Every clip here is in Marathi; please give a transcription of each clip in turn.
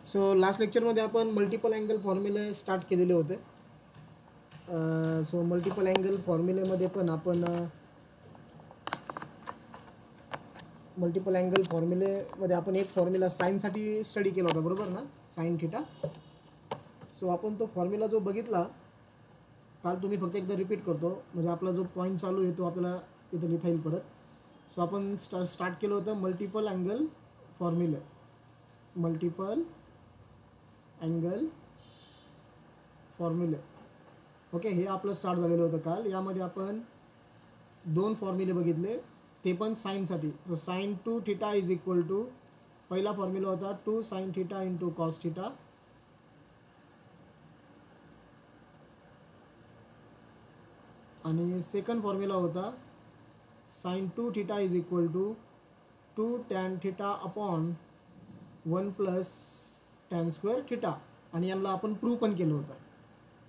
सो लास्ट लेक्चरमध्ये आपण मल्टिपल अँगल फॉर्म्युले स्टार्ट केलेले होते. सो मल्टिपल अँगल फॉर्म्युलेमध्ये पण आपण एक फॉर्म्युला साईनसाठी स्टडी केला होता, बरोबर ना, साईन थिटा. सो आपण तो फॉर्म्युला जो बघितला काल, तुम्ही फक्त एकदा रिपीट करतो म्हणजे आपला जो पॉईंट चालू आहे तो आपल्याला इथं लिहिता येईल परत. सो आपण स्टार्ट केलं होतं मल्टिपल अँगल फॉर्म्युले. ओके, हे आपलं स्टार्ट झालेलं होतं काल. यामध्ये आपण दोन फॉर्म्युले बघितले, ते पण साईनसाठी. So sine two theta is equal to, पहिला फॉर्म्युला होता 2 sine theta into cos theta, आणि सेकंड फॉर्म्युला होता sine 2 theta is equal to 2 tan theta upon 1 plus tan square theta, आणि यांना आपण प्रूव्ह पण केलं होतं.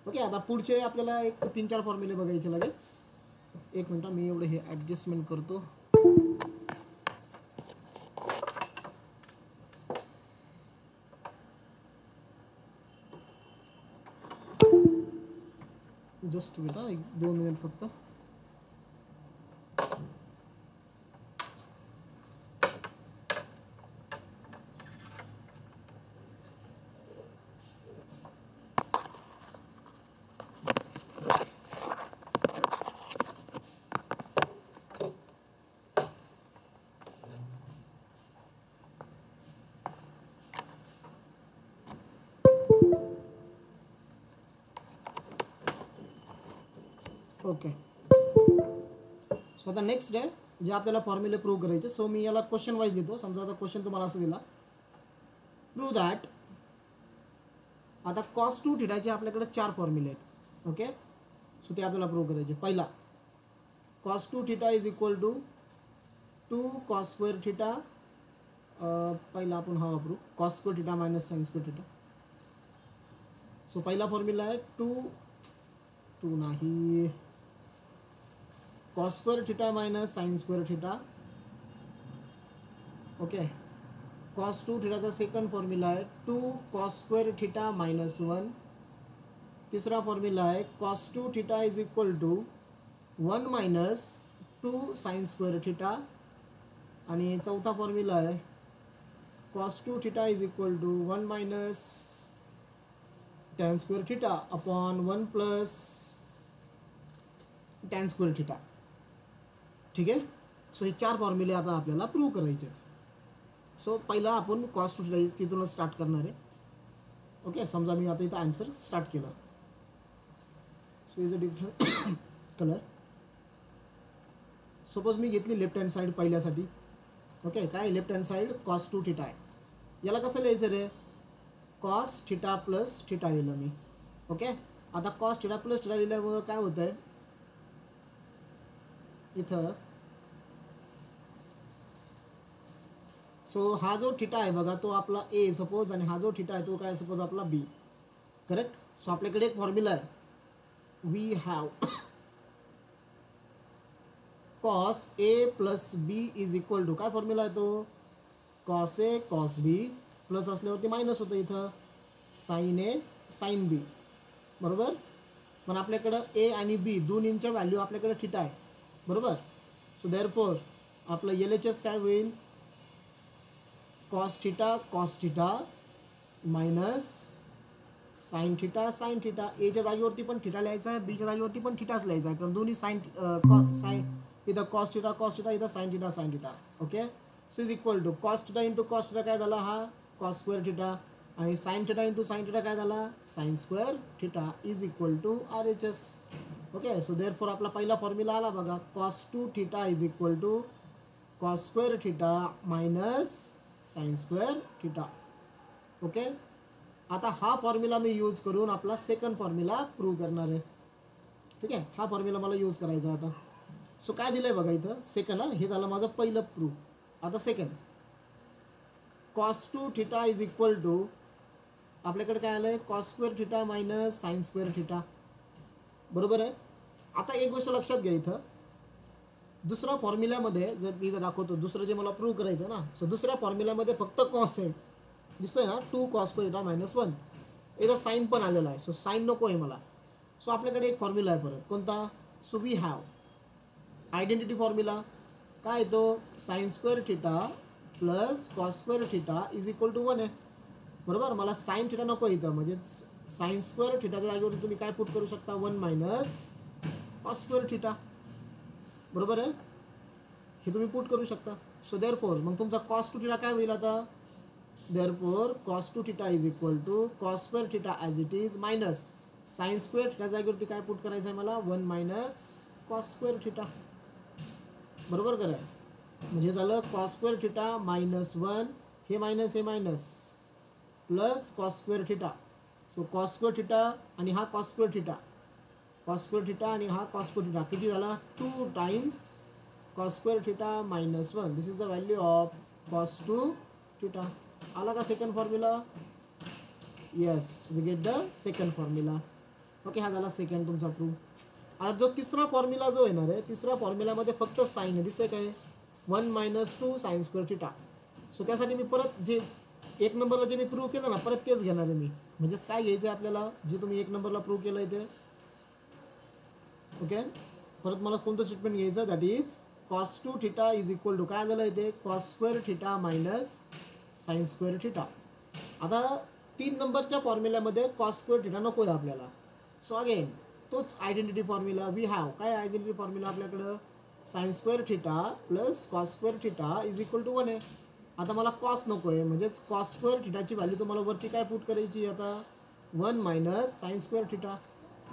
ओके, आता पुढचे आपल्याला एक 3-4 फॉर्म्युले बघायचे लगेच. एक मिनटं, मी एवढं हे ॲडजस्टमेंट करतो. जस्ट वेट, 1-2 मिनिट फक्त. ओके, सो आता नेक्स्ट आहे जे आपल्याला फॉर्म्युले प्रूव्ह करायचे. सो मी याला क्वेश्चन वाईज लिहितो. समजा आता क्वेश्चन तुम्हाला असं दिला, प्रूव्ह दॅट. आता कॉस 2 थिटाचे आपल्याकडे 4 फॉर्म्युले आहेत. ओके, सो ते आपल्याला प्रूव्ह करायचे. पहिला, cos 2 theta is equal to 2 cos square theta. पहिला आपण हा वापरू, cos square theta minus sine square theta. So पहिला फॉर्म्युला आहे 2 नाही, cos square theta minus sine square theta. Okay, cos 2 थिटाचा सेकंड फॉर्म्युला आहे 2 कॉस स्क्वेअर थिटा मायनस 1. तिसरा फॉर्म्युला आहे cos 2 theta is equal to 1 minus 2 sign square theta. आणि चौथा फॉर्म्युला आहे cos 2 theta is equal to 1 minus tan square theta upon 1 plus tan square theta. ठीक आहे, सो हे 4 फॉर्म्युले आता आपल्याला प्रूव्ह करायचे आहेत. सो पहिला आपण कॉस 2 थिटा तिथूनच स्टार्ट करणार आहे. ओके, समजा मी आता इथं आन्सर स्टार्ट केला. So is a different colour. Suppose मी घेतली लेफ्ट हँड साईड पहिल्यासाठी. ओके, काय left hand side cos 2 theta आहे. याला कसं लिहायचं रे, कॉस थिटा प्लस थिटा दिलं मी. ओके, आता कॉस थिटा प्लस थिटा दिल्यामुळं काय होतं आहे इथं. सो हा जो थिटा आहे बघा, तो आपला ए सपोज, आणि हा जो थिटा आहे तो काय सपोज आपला बी. करेक्ट. सो आपल्याकडे एक फॉर्म्युला आहे, we have cos A plus B is equal to, काय फॉर्म्युला आहे तो, cos A cos B, plus असल्यावरती मायनस होतं इथं साइन ए साइन बी, बरोबर. पण आपल्याकडं ए आणि बी दोन्हींच्या व्हॅल्यू आपल्याकडे थिटा आहे, बरोबर. सो देअरफॉर आपलं LHS काय होईल, cos theta minus sine theta sine theta. एच्या जागेवरती पण थिटा लिहायचा आहे, बीच्या जागेवरती पण थिटाच लिहायचा आहे, कारण दोन्ही साइन इथं कॉस थिटा इथं sine theta. Okay, so is equal to cos theta into cos theta काय झाला, हा कॉस स्क्वेअर थिटा, आणि sine theta into sine theta काय झाला, sine square theta is equal to RHS. Okay, so therefore आपला पहिला फॉर्म्युला आला बघा, cos 2 theta is equal to cos square theta minus sine square theta. Okay, आता हा फॉर्म्युला मी यूज करून आपला सेकंड फॉर्म्युला प्रूव्ह करणार आहे. ठीक आहे, हा फॉर्म्युला मला यूज करायचा आता. सो काय दिलं आहे बघा इथं, सेकंड. हे झालं माझं पहिलं प्रूव्ह. आता second, cos 2 theta is equal to, आपल्याकडे काय आलं आहे, cos square theta minus sine square theta, बरोबर आहे. आता एक गोष्ट लक्षात घ्या इथं, दुसऱ्या फॉर्म्युल्यामध्ये जर मी दाखवतो, दुसरं जे मला प्रूव्ह करायचं ना, सो दुसऱ्या फॉर्म्युल्यामध्ये फक्त कॉस आहे, दिसतोय ना, 2 कॉस स्क्वेअर थिटा मायनस 1. इथं साईन पण आलेला आहे, सो साईन नको आहे मला. सो आपल्याकडे एक फॉर्म्युला आहे परत, कोणता? So we have identity formula. काय येतो? Sine square theta plus cos square theta is equal to 1 आहे. बरोबर, मला साईन थिटा नको इथं, म्हणजे साईन स्क्वेअर थिटाच्या जागेवरती तुम्ही काय पुट करू शकता? 1 मायनस कॉस स्क्वेअर थिटा. बरोबर आहे, हे तुम्ही पुट करू शकता. सो देअरफॉर मग तुमचा कॉस टू थिटा काय होईल आता? Therefore cos two theta is equal to cos square theta as it is minus sine square theta जागेवरती काय पुट करायचं आहे मला? 1 मायनस कॉस स्क्वेअर थिटा. बरोबर करा, म्हणजे झालं कॉस स्क्वेअर थिटा मायनस 1, हे मायनस हे minus, plus cos square theta. So cos square theta आणि हा cos square theta, cos square theta आणि हा कॉस स्क्वेअर थिटा किती झाला? 2 times cos square theta minus 1. This is the value of cos two theta. आला का second formula? Yes, we get the second formula. Okay, हा झाला सेकंड तुमचा प्रूफ. आता जो तिसरा फॉर्म्युला जो येणार आहे, तिसऱ्या फॉर्म्युल्यामध्ये फक्त साईन आहे, दिसतंय काय? 1 minus 2 sine square theta. So त्यासाठी मी परत जे एक नंबरला जे मी प्रूव्ह केलं ना, परत तेच घेणार आहे मी. म्हणजेच काय घ्यायचं आहे आपल्याला, जे तुम्ही एक नंबरला प्रूव्ह केलं आहे ते. ओके, परत मला कोणतं स्टेटमेंट घ्यायचं? That is cos two theta is equal to काय झालं इथे? Cos square theta minus sine square theta. आता 3 नंबरच्या फॉर्म्युल्यामध्ये कॉस स्क्वेअर थिटा नको आहे आपल्याला. सो अगेन तोच आयडेंटिटी फॉर्म्युला वी हॅव. काय आयडेंटिटी फॉर्म्युला आपल्याकडं? Sine square theta plus cos square theta is equal to 1 आहे. आता मला कॉस नको आहे, म्हणजेच कॉस स्क्वेअर थिटाची व्हॅल्यू तुम्हाला वरती काय पुट करायची आता? 1 minus sine square theta.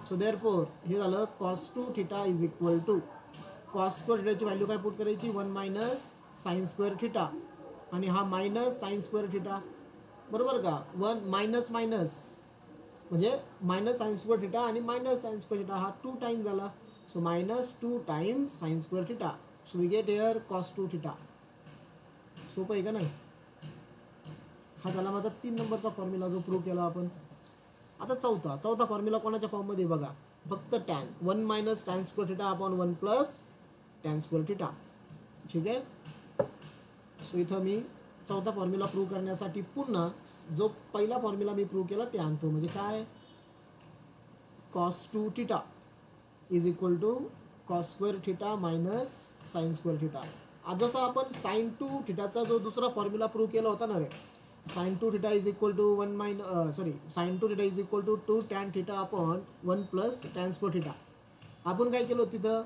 So therefore हे झालं cos two theta is equal to cos square थिटाची व्हॅल्यू काय पुट करायची? 1 मायनस साईन स्क्वेअर थिटा, आणि हा मायनस साईन स्क्वेअर थिटा. बरोबर का? 1 मायनस मायनस म्हणजे मायनस साईन स्क्वेअर थिटा आणि मायनस साईन स्क्वेअर थिटा हा 2 टाइम झाला. So minus 2 times sine square theta. So we get here cos two theta. सोपं आहे का नाही? हा झाला माझा 3 नंबरचा फॉर्म्युला जो प्रूव्ह केला आपण. आता चौथा फॉर्म्युला कोणाच्या फॉर्ममध्ये बघा, फक्त tan 1 minus tan square theta upon 1 plus tan square theta. ठीक आहे, सो इथं मी चौथा फॉर्म्युला प्रूव्ह करण्यासाठी पुन्हा जो पहिला फॉर्म्युला मी प्रूव्ह केला ते आणतो. म्हणजे काय? Cos two theta is equal to cos square theta minus sine square theta. आज जसं आपण साईन टू थिटाचा जो दुसरा फॉर्म्युला प्रूव्ह केला होता ना रे, sine two theta is equal to sine two theta is equal to 2 tan theta upon 1 plus tan square theta. आपण काय केलं होतं तिथं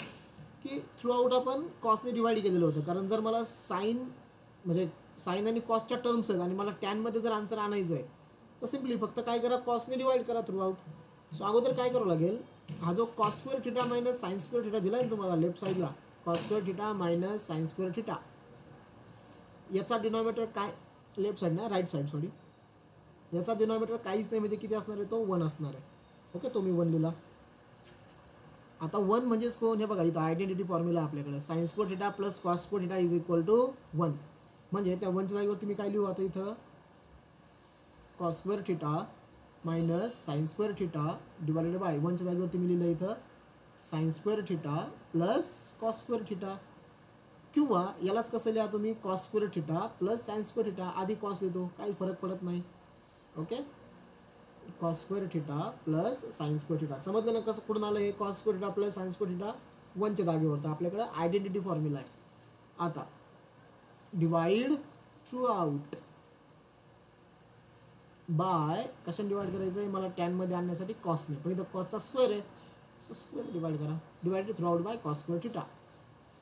की थ्रू आउट आपण कॉसने डिवाइड केलेलं होतं, कारण जर मला साईन म्हणजे साईन आणि कॉसच्या टर्म्स आहेत आणि मला टॅनमध्ये जर आन्सर आणायचं आहे तर सिम्पली फक्त काय करा, कॉसने डिवाइड करा थ्रू आउट. सो अगोदर काय करावं लागेल, हा जो cos square theta minus sine square theta दिला आहे तुम्हाला लेफ्ट साईडला, cos square theta minus sine square theta, याचा डिनॉमिनेटर काय? लेफ्ट साईड ना, राईट साईड सॉरी, याचा डिनॉमिनेटर काहीच नाही, म्हणजे किती असणार आहे तो? 1 असणार आहे. ओके, तो मी 1 लिहिला. आता 1 म्हणजेच कोण? हे बघा इथं आयडेंटिटी फॉर्म्युला आपल्याकडे sine square theta plus cos square theta is equal to 1. म्हणजे त्या 1च्या जागेवरती मी काय लिहू आता इथं? Cos square theta minus sine square theta divided by 1च्या जागेवरती मी लिहिलं इथं sine square theta plus cos square theta, किंवा यालाच कसं लिहा तुम्ही? Cos square theta plus sine square theta. आधी कॉस लिहितो, काही फरक पडत नाही. Okay, cos square theta plus sine square theta. समजलं ना कसं कुठून आलं हे? Cos square theta plus sine square theta 1च्या जागेवरती आपल्याकडे आयडेंटिटी फॉर्म्युला आहे. आता डिवाइड थ्रू आउट बाय, कशाने डिवाइड करायचं आहे मला? टॅनमध्ये आणण्यासाठी कॉसने, पण इथं कॉसचा स्क्वेअर आहे, सो स्क्वेअर डिवाइड करा, divided throughout by cos square theta.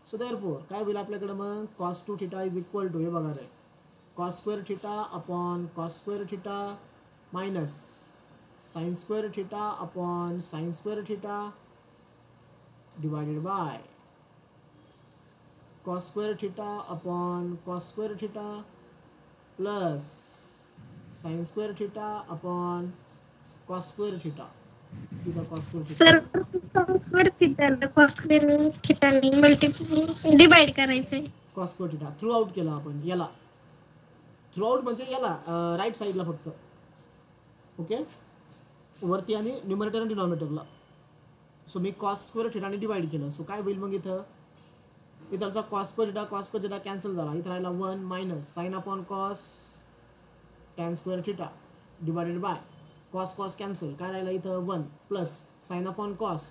So therefore काय होईल आपल्याकडे मग? Cos two theta is equal to, हे बघा रे, cos square theta upon cos square theta minus sine square theta upon sine square theta divided by cos square theta upon cos square theta plus sine square theta upon cos square theta. इथं कॉस स्क्वेअर थिटा सर वरती त्याला कॉस स्क्वेअर थिटाने मल्टिप्लाय डिवाइड करायचंय. Cos square theta throughout केला आपण, याला थ्रू आउट म्हणजे याला राईट साईडला फक्त. ओके, वरती आणि न्यूमरेटर आणि डिनॉमिनेटरला. सो मी कॉस स्क्वेअर थिटाने डिवाइड केलं. सो काय होईल मग इथं? इथलचा कॉस स्क्वेअर थिटा कॅन्सल झाला, इथं राहिला 1 minus sine upon cos tan square theta divided by cos cos cancel, काय राहिलं इथं 1 plus sine upon cos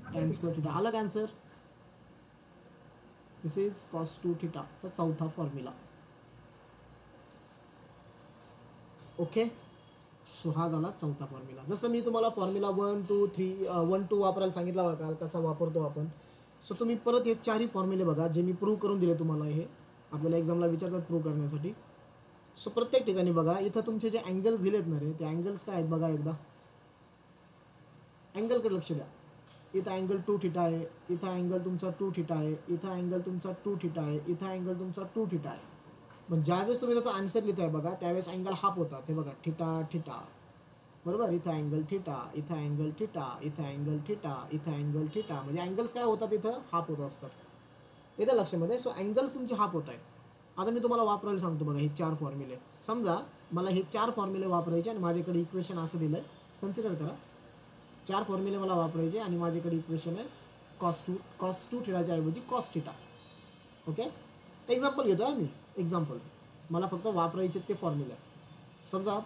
tan square theta. आलं कॅन्सर. दिस इज कॉस 2 थिटाचा चौथा फॉर्म्युला. ओके, सो हा झाला चौथा फॉर्म्युला. जसं मी तुम्हाला फॉर्म्युला 1 2 3 1 2 वापरायला सांगितला बघा कसा वापरतो आपण. सो तुम्ही परत हे चारही फॉर्म्युले बघा जे मी प्रूव्ह करून दिले तुम्हाला. हे आपल्याला एक्झामला विचारतात प्रूव्ह करण्यासाठी. सो प्रत्येक ठिकाणी बघा इथं तुमचे जे अँगल्स दिलेत ना रे, ते अँगल्स काय आहेत बघा एकदा. अँगलकडे लक्ष द्या. इथं अँगल 2 थिटा आहे, इथं अँगल तुमचा 2 थिटा आहे, इथं अँगल तुमचा 2 थिटा आहे, इथं अँगल तुमचा 2 थिटा आहे. पण ज्यावेळेस तुम्ही त्याचा आन्सर लिहिताय बघा त्यावेळेस अँगल हाफ होता. ते बघा थिटा थिटा, बरोबर. इथं अँगल थिटा, इथं अँगल थिटा, इथं अँगल थिटा, इथं अँगल थिटा. म्हणजे अँगल्स काय होतात इथं हाफ होत असतात. येतं लक्षामध्ये. सो अँगल्स तुमचे हाफ होत आहेत. आता मी तुम्हाला वापरायला सांगतो बघा हे 4 फॉर्म्युले. समजा मला हे 4 फॉर्म्युले वापरायचे आणि माझ्याकडे इक्वेशन असं दिलं आहे, कन्सिडर करा. 4 फॉर्म्युले मला वापरायचे आणि माझ्याकडे इक्वेशन आहे कॉस टू थिटाच्या ऐवजी कॉस थिटा. ओके, एक्झाम्पल घेतो आम्ही. एक्झाम्पल मला फक्त वापरायचे ते फॉर्म्युले. समजा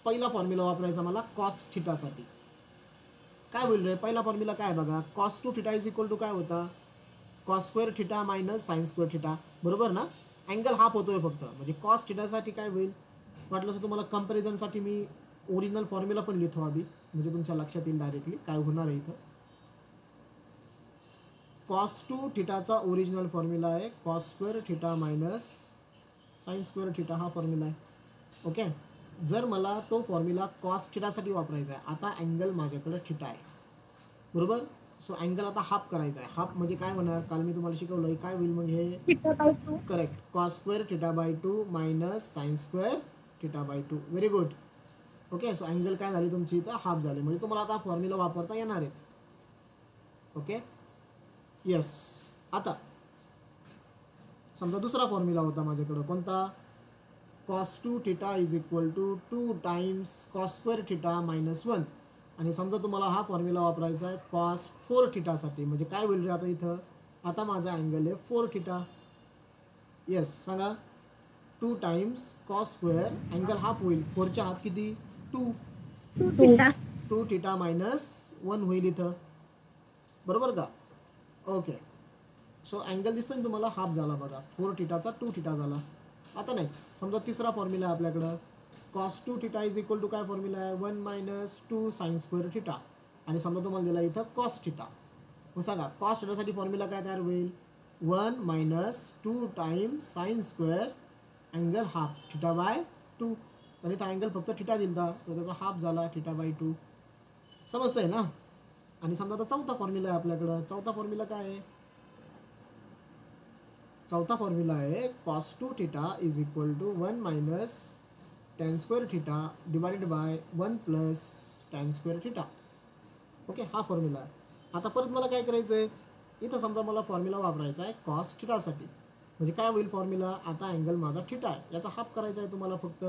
पहिला फॉर्म्युला वापरायचा मला कॉस थिटासाठी. काय होईल रे, पहिला फॉर्म्युला काय बघा, cos 2 theta is equal to काय होता, cos square theta minus sine square theta, बरोबर ना. अँगल हाफ होतोय फक्त, म्हणजे कॉस थिटासाठी काय होईल. वाटलं असं तुम्हाला कंपॅरिझनसाठी मी ओरिजिनल फॉर्म्युला पण लिहितो आधी, म्हणजे तुमच्या लक्षात येईल डायरेक्टली काय होणार आहे इथं. कॉस 2 थिटाचा ओरिजिनल फॉर्म्युला आहे cos square theta minus sine square theta, हा फॉर्म्युला आहे. ओके, जर मला तो फॉर्म्युला कॉस थिटासाठी वापरायचा आहे. आता अँगल माझ्याकडे थिटा आहे, बरोबर. सो अँगल आता हाफ करायचा आहे. हाफ म्हणजे काय होणार, काल मी तुम्हाला शिकवलं काय होईल मग हे. Correct, cos square theta by 2 minus sine square theta by 2. Very good. Okay, so angle काय झाली तुमची इथं हाफ झाले, म्हणजे तुम्हाला आता फॉर्म्युला वापरता येणार आहेत. Okay, yes. आता समजा दुसरा फॉर्म्युला होता माझ्याकडं, कोणता, cos 2 theta is equal to 2 times cos square theta minus 1. आणि समजा तुम्हाला हा फॉर्म्युला वापरायचा आहे कॉस 4 थिटासाठी. म्हणजे काय होईल रे आता इथं, आता माझा अँगल आहे 4 थिटा. येस, सांगा. 2 times cos square, angle half होईल. 4च्या हाफ किती, 2 थिटा मायनस 1 होईल इथं, बरोबर का. ओके, सो अँगल दिसतं ना तुम्हाला हाफ झाला बघा, 4 थिटाचा 2 थिटा झाला. आता नेक्स्ट समजा तिसरा फॉर्म्युला आहे आपल्याकडं, cos 2 theta is equal to काय फॉर्म्युला आहे, 1 मायनस 2 साइन स्क्वेअर थिटा. आणि समजा तुम्हाला दिला इथं कॉस थिटा. मग सांगा कॉस थिटासाठी फॉर्म्युला काय तयार होईल, 1 minus 2 times sine square angle half theta by 2. तर इथं अँगल फक्त थिटा दिलता, तर त्याचा हाफ झाला थिटा बाय 2. समजतंय ना. आणि समजा आता चौथा फॉर्म्युला आहे आपल्याकडं. चौथा फॉर्म्युला काय आहे, चौथा फॉर्म्युला आहे cos 2 theta is equal to 1 minus tan square theta divided by 1 plus tan square theta. Okay, हा फॉर्म्युला आहे. आता परत मला काय करायचं आहे, इथं समजा मला फॉर्म्युला वापरायचा आहे कॉस थिटासाठी. म्हणजे काय होईल फॉर्म्युला, आता अँगल माझा थिटा आहे, याचा हाफ करायचा आहे तुम्हाला फक्त.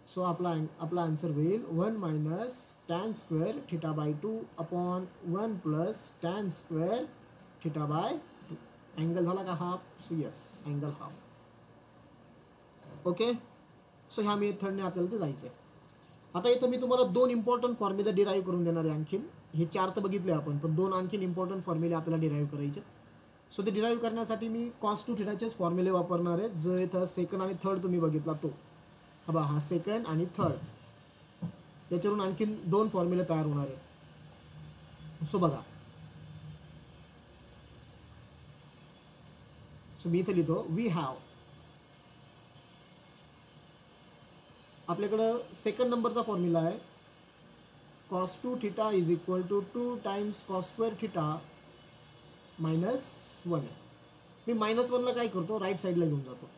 सो आपला आन्सर होईल 1 minus tan square theta by 2 upon 1 plus tan square theta by 2. Angle झाला का half. So yes, angle half. Okay, so ह्या मेथडने आपल्याला ते जायचं आहे. आता इथं मी तुम्हाला 2 इम्पॉर्टंट फॉर्म्युला डिराईव्ह करून देणार आहे आणखीन. हे 4 तर बघितले आपण, पण 2 आणखीन इम्पॉर्टंट फॉर्म्युले आपल्याला डिराईव्ह करायचे. सो ते डिराईव्ह करण्यासाठी मी कॉस 2 थिटाचेच फॉर्म्युले वापरणार आहे. जो इथं सेकंड आणि थर्ड तुम्ही बघितला तो, हा सेकंड आणि थर्ड, त्याच्यावरून आणखीन 2 फॉर्म्युले तयार होणार आहे. सो बघा, सो मी इथं लिहितो, वी हॅव, आपल्याकडं सेकंड नंबरचा फॉर्म्युला आहे cos 2 theta is equal to 2 times cos square theta minus 1. मी -1ला काय करतो, राईट साईडला घेऊन जातो.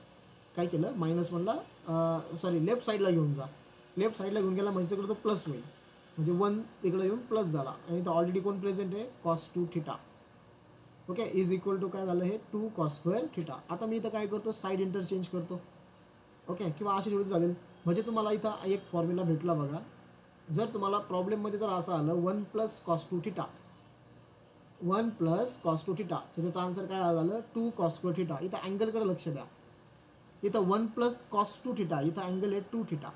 काय केलं, -1ला लेफ्ट साईडला घेऊन जा. लेफ्ट साईडला घेऊन गेला म्हणजे तिकडे तो प्लस होईल, म्हणजे 1 तिकडे येऊन प्लस झाला. आणि इथं ऑलरेडी कोण प्रेझेंट आहे, cos 2 theta. Okay, is equal to काय झालं हे, 2 कॉस स्क्वेअर थिटा. आता मी इथं काय करतो, साईड इंटरचेंज करतो. ओके, किंवा अशी थोडी चालेल. म्हणजे तुम्हाला इथं एक फॉर्म्युला भेटला बघा. जर तुम्हाला प्रॉब्लेममध्ये जर असं आलं 1 plus cos 2 theta, 1 plus cos 2 theta, तर त्याचा आन्सर काय झालं, 2 कॉस स्क्वेअर थिटा. इथं अँगलकडे लक्ष द्या. इथं 1 प्लस कॉस 2 थिटा, इथं अँगल आहे 2 थिटा,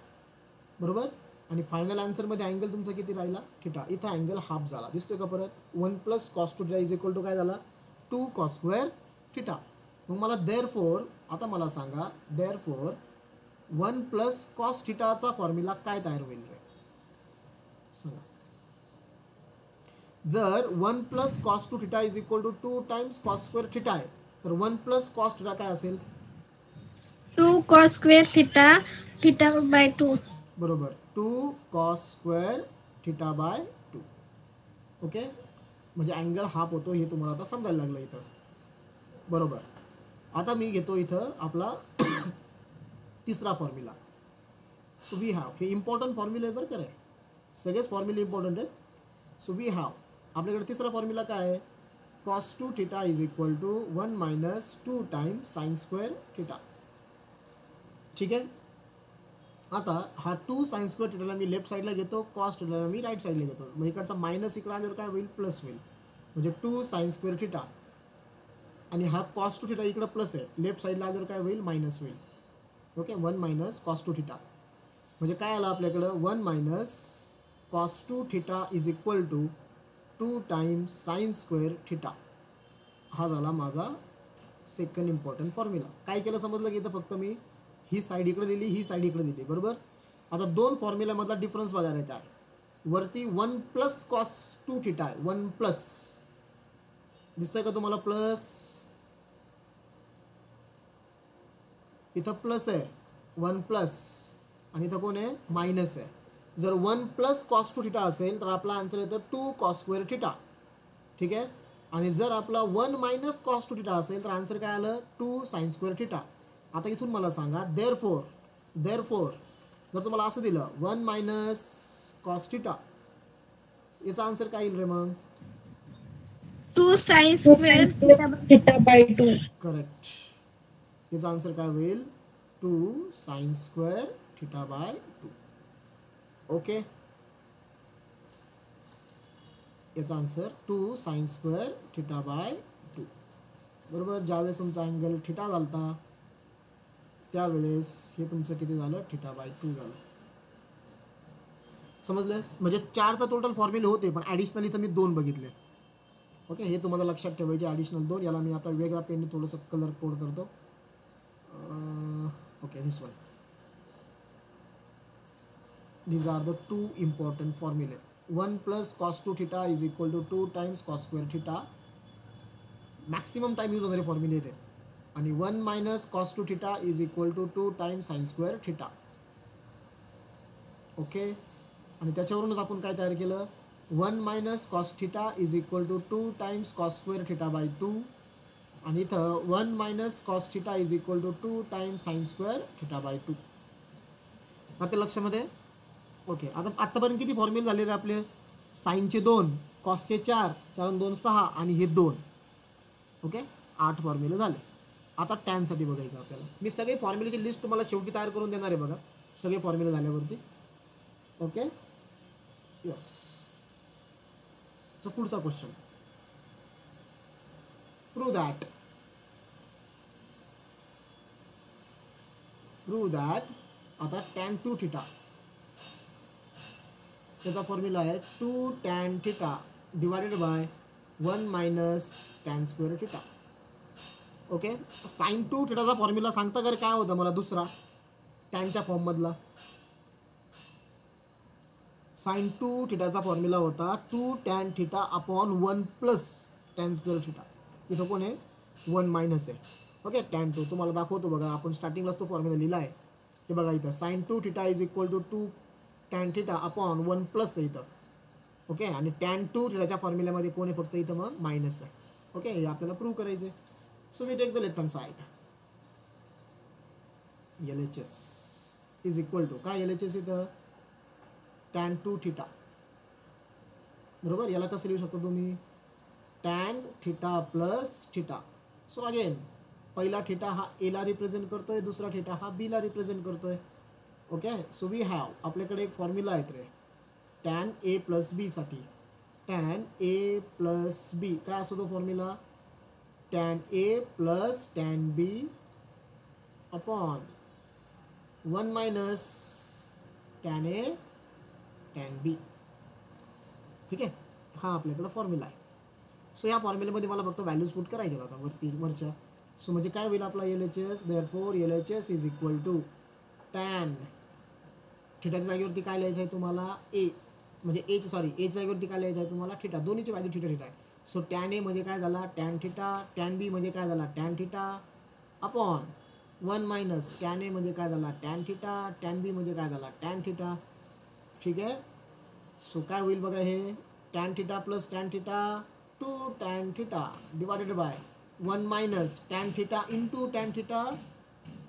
बरोबर. आणि फायनल आन्सरमध्ये अँगल तुमचा किती राहिला? थिटा. इथं अँगल हाफ झाला, दिसतोय का परत? 1 plus cos 2 theta is equal to काय झाला? 2 कॉस स्क्वेअर थिटा. मग मला देअरफोर, आता मला सांगा देअरफोर 1 प्लस कॉस थिटाचा फॉर्म्युला काय तयार होईल रे? सांगा. जर 1 plus cos 2 theta is equal to 2 times cos square theta आहे, तर 1 प्लस कॉस थिटा काय असेल? 2 cos square theta, theta by 2. बरोबर, 2 cos square theta by 2. Okay, म्हणजे अँगल हाफ होतो हे तुम्हाला आता समजायला लागलं इथं, बरोबर. आता मी घेतो इथं आपला तिसरा फॉर्म्युला. सो वी हॅव, हे इम्पॉर्टंट फॉर्म्युला आहे बरं का रे, सगळेच फॉर्म्युले इम्पॉर्टंट आहेत. सो वी हॅव, आपल्याकडे तिसरा फॉर्म्युला काय आहे? Cos 2 theta is equal to 1 minus 2 times sine square theta. ठीक आहे. आता हा 2 साइन स्क्वेअर थिटाला मी लेफ्ट साईडला घेतो, कॉस थिटाला मी राईट साईडला घेतो. मग इकडचा मायनस इकडे आल्यावर काय होईल? प्लस होईल. म्हणजे 2 साइन स्क्वेअर थिटा, आणि हा कॉस 2 थिटा इकडे प्लस आहे, लेफ्ट साईडला आल्यावर काय होईल? मायनस होईल. ओके, 1 मायनस कॉस 2 थिटा, म्हणजे काय आलं आपल्याकडं? 1 minus cos 2 theta is equal to 2 times sine square theta. हा झाला माझा सेकंड इम्पॉर्टंट फॉर्म्युला. काय केलं समजलं की इथं फक्त मी ही साईड इकडे दिली, ही साईड इकडे दिली, बरोबर. आता दोन फॉर्म्युल्यामधला डिफरन्स बघायला काय? वरती 1 प्लस कॉस 2 थिटा आहे, 1 प्लस, दिसतोय का तुम्हाला? प्लस, इथं प्लस आहे 1 प्लस, आणि इथं कोण आहे? मायनस आहे. जर 1 प्लस कॉस 2 थिटा असेल तर आपला आन्सर येतं 2 कॉस स्क्वेअर थिटा. ठीक आहे. आणि जर आपला 1 मायनस कॉस 2 थिटा असेल तर आन्सर काय आलं? 2 साइन स्क्वेअर थिटा. आता इथून मला सांगा देअरफोर जर तुम्हाला असं दिलं 1 मायनस कॉस थिटा, याचा आन्सर काय येईल रे मग? 2 sin square theta by 2. Correct. याचा आन्सर काय होईल? 2 sign square theta by 2. Okay, याचा answer 2 sign square theta by 2. बरोबर. ज्यावेळेस तुमचा अँगल थिटा झालता त्यावेळेस हे तुमचं किती झालं? थिटा बाय 2 झालं. समजलं? म्हणजे 4 तर टोटल फॉर्म्युले होते, पण ॲडिशनली तर मी 2 बघितले. ओके, हे तुम्हाला लक्षात ठेवायचे, ॲडिशनल 2. याला मी आता वेगळा पेनने थोडंसं कलर कोड करतो. Okay, this one. These are the 2 important formulae. 1 plus cos 2 theta is equal to 2 times cos square theta. Maximum time use होणारे फॉर्म्युले येते. आणि 1 minus cos 2 theta is equal to 2 times sine square theta. Okay, आणि त्याच्यावरूनच आपण काय तयार केलं? 1 minus cos theta is equal to 2 times cos square theta by 2. आणि इथं 1 minus cos theta is equal to 2 times sine square theta by 2. आता लक्षामध्ये? ओके, आता आत्तापर्यंत किती फॉर्म्युले झाले रे आपले? साईनचे 2, कॉसचे 4, 4 2 6, आणि हे 2. ओके, 8 फॉर्म्युले झाले. आता टॅनसाठी बघायचं आपल्याला. मी सगळे फॉर्म्युलेची लिस्ट तुम्हाला शेवटी तयार करून देणार आहे बघा, सगळे फॉर्म्युले झाल्यावरती. Okay, yes. सो पुढचा क्वेश्चन. प्रूव्ह दॅट आता टॅन 2 थिटा, त्याचा फॉर्म्युला आहे 2 tan theta divided by 1 minus tan square theta. Okay, sine 2 थिटाचा फॉर्म्युला सांगता का काय होता मला? दुसरा टॅनच्या फॉर्ममधला साइन 2 थिटाचा फॉर्म्युला होता 2 tan theta upon 1 plus tan square theta. इथं कोण आहे? 1 मायनस आहे. ओके, टॅन 2 तुम्हाला दाखवतो बघा, आपण स्टार्टिंगलाच तो फॉर्म्युला लिहिला आहे. हे बघा इथं sine 2 theta is equal to 2 tan theta upon 1 plus आहे इथं. ओके, आणि टॅन 2 थिटाच्या फॉर्म्युल्यामध्ये कोण आहे? फक्त इथं मग मायनस आहे. ओके, हे आपल्याला प्रूव्ह करायचं आहे. So we take the left hand side. LHS is equal to काय? LHS इथं टॅन 2 थिटा, बरोबर. याला कसं लिहू शकतो तुम्ही? Tan theta plus theta. So again पहिला थिटा हा एला रिप्रेझेंट करतोय, दुसरा थिटा हा बीला रिप्रेझेंट करतोय. ओके, सो वी हॅव, आपल्याकडे एक फॉर्म्युला आहे रे टॅन ए प्लस बी साठी. टॅन ए प्लस बी काय असतो तो formula? Tan A plus tan B upon 1 minus tan A tan बी. ठीक आहे, हा आपल्याकडं फॉर्म्युला आहे. सो या फॉर्म्युलेमध्ये मला फक्त व्हॅल्यूज पुट करायच्या आता वरच्या. सो म्हणजे काय होईल आपला L H S, therefore L H S is equal to tan थिटाच्या जागेवरती काय लिहायचं आहे तुम्हाला ए, म्हणजे एच जागेवरती काय लिहायचं आहे तुम्हाला थिटा. दोन्हीची व्हॅल्यू थिटा थिटा आहे. सो टॅन ए म्हणजे काय झाला टॅन थिटा, टॅन बी म्हणजे काय झाला tan theta upon 1 minus tan A म्हणजे काय झाला टॅन थिटा, टॅन बी म्हणजे काय झाला टॅन थिटा. ठीक आहे, सो काय होईल बघा हे tan theta plus tan theta 2 tan theta divided by 1 minus tan theta into tan theta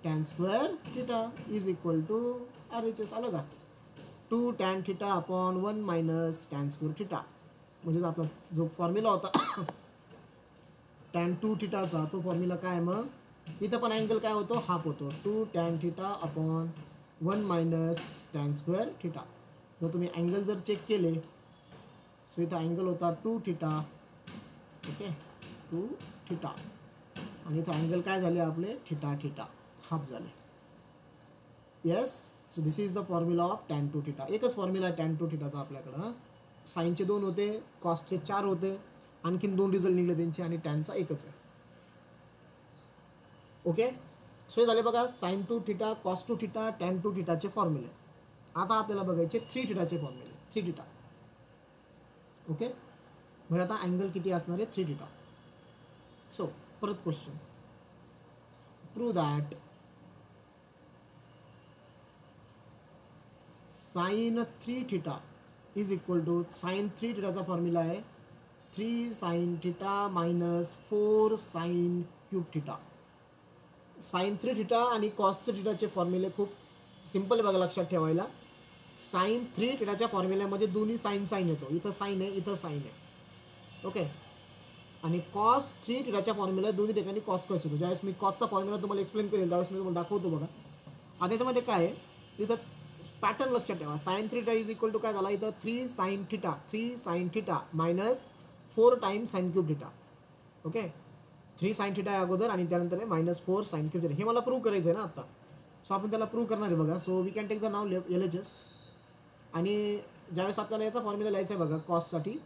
tan square theta is equal to R H S. आलं का, 2 tan theta upon 1 minus tan square theta. म्हणजे आपला जो फॉर्म्युला होता टॅन 2 थिटाचा तो फॉर्म्युला काय मग इथं पण अँगल काय होतो हाफ होतो 2 tan theta upon 1 minus tan square theta. जर तुम्ही अँगल जर चेक केले सो इथं अँगल होता 2 थिटा. ओके 2 थिटा आणि इथं अँगल काय झाले आपले थिटा थिटा हाफ झाले. Yes, so this is the formula of tan 2 theta. एकच फॉर्म्युला आहे टॅन 2 थिटाचा आपल्याकडं. साईनचे 2 होते, कॉसचे 4 होते, आणखीन 2 रिझल्ट निघले त्यांचे आणि टॅनचा एकच आहे. ओके, सो हे झाले बघा sine 2 theta, cos 2 theta, tan 2 थिटाचे फॉर्म्युले. आता आपल्याला बघायचे 3 थिटाचे फॉर्म्युले. 3 थिटा. ओके, म्हणजे आता अँगल किती असणार आहे 3 थिटा. सो परत question, prove that sine 3 theta is equal to sine 3 थिटाचा फॉर्म्युला आहे 3 sine theta minus 4 sine cube theta. Sine 3 theta आणि कॉस 3 थिटाचे फॉर्म्युले खूप सिंपल बघा लक्षात ठेवायला. साइन 3 थिटाच्या फॉर्म्युल्यामध्ये दोन्ही साइन साइन येतो, इथं साइन आहे इथं साइन आहे. ओके, आणि कॉस 3 थिटाच्या फॉर्म्युला दोन्ही ठिकाणी कॉस कॉस येतो. ज्यावेळेस मी कॉसचा फॉर्म्युला तुम्हाला एक्सप्लेन करेल त्यावेळेस मी तुम्हाला दाखवतो बघा. आता त्याच्यामध्ये काय आहे इथं पॅटर्न लक्षात ठेवा. Sine 3 theta is equal to काय झाला इथं 3 sine theta minus 4 times sine cube theta. Okay, 3 sine theta आहे अगोदर आणि त्यानंतर आहे मायनस 4 साइन क्यूब थिटा. हे मला प्रूव्ह करायचं आहे ना आता. सो आपण त्याला प्रूव्ह करणार आहे बघा. So we can take the नाव एल एच एस. आणि ज्यावेळेस आपल्याला याचा फॉर्म्युला लिहायचा आहे बघा कॉससाठी,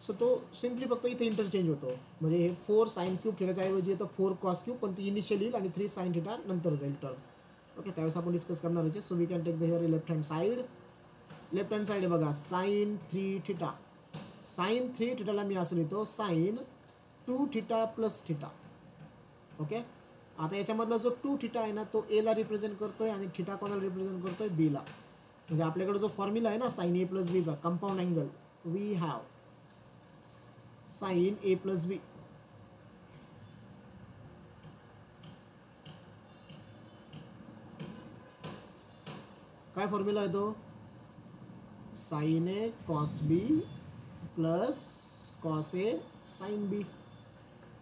सो तो सिम्पली फक्त इथे इंटरचेंज होतो. म्हणजे हे 4 साइन क्यूब थिटाच्या ऐवजी येतं 4 कॉस क्यूब, पण ती इनिशियल येईल आणि 3 साइन थिटा नंतर जाईल टर्म. ओके, त्यावेळेस आपण डिस्कस करणार आहे. So we can take the here left hand side. Left hand side आहे बघा साइन 3 थिटा. साइन 3 थिटाला मी असं लिहितो sine 2 theta plus theta. Okay, आता याच्यामधला जो 2 थिटा आहे ना तो एला रिप्रेझेंट करतोय आणि थिटा कोणाला रिप्रेझेंट करतोय बीला. म्हणजे आपल्याकडे जो फॉर्म्युला आहे ना साइन ए प्लस बीचा compound angle, we have sine A plus B. काय फॉर्म्युला आहे तो sine A cos B plus cos A sine B.